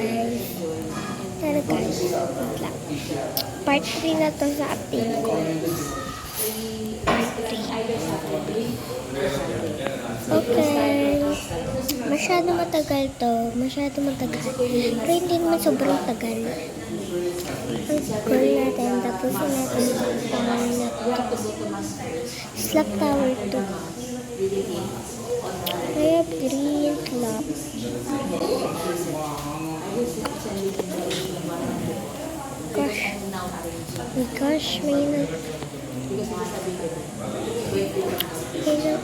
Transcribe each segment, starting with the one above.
guys. Tara guys, wait lang. Part 3 na to sa update ko. Part 3. Okay. Masyado matagal to. Masyado matagal. Pero hindi naman sobrang tagal. Ang goal natin, tapusin natin ang tower na to. Slap Tower 2. I have 3 slap. Gosh. My gosh, may nag... Wait lang.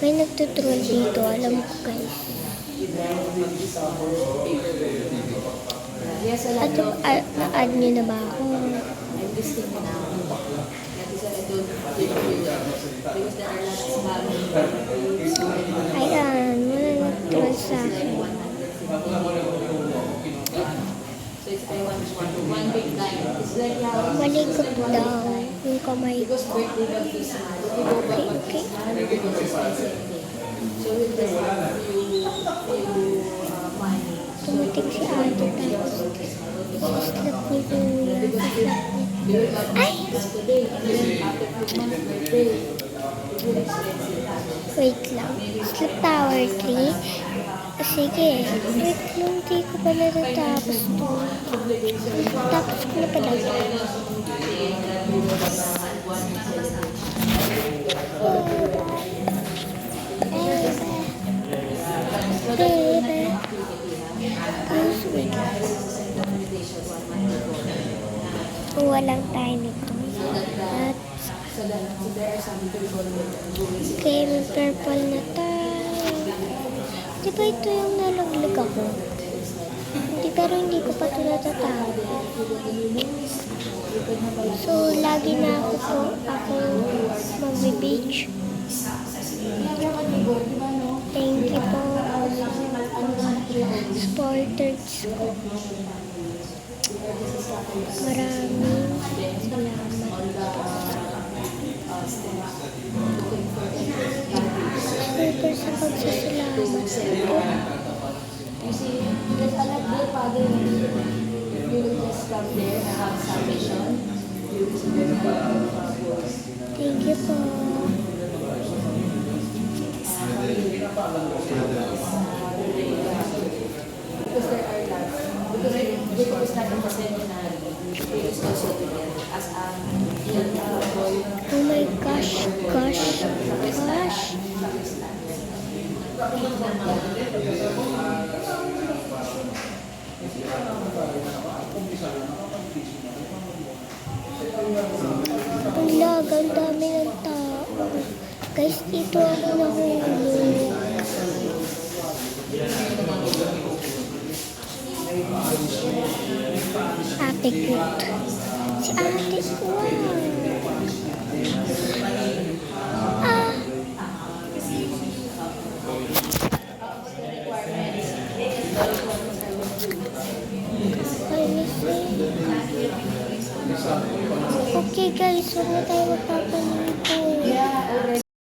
May nagtutroll dito, alam ko guys. Na-add nyo na ba ako? Ayan, wala nag-troll sa akin. Malikot daw yung kamay ko. Okay. Tumitik si ate tapos slap ni kuya. Ay! Wait lang. Slap Tower 3. Sige. Wait lang. Hindi ko pa natatapos to. Tapos ko na pala ito. Walang tayo nito. At okay, may purple na tayo. Diba ito yung nalaglag ako? Hindi, pero hindi ko pa ito natatawag. So, lagi na ako mag-beach. Thank you po supporters ko. Maraming salamat. Super sa pagsasalamat ko. Thank you po. Oh my gosh. Ang lag, ang dami ng tao. Guys, dito ako nahulog. Ate cute. Si ate ko. Okay guys, huwag na tayo magpapalala.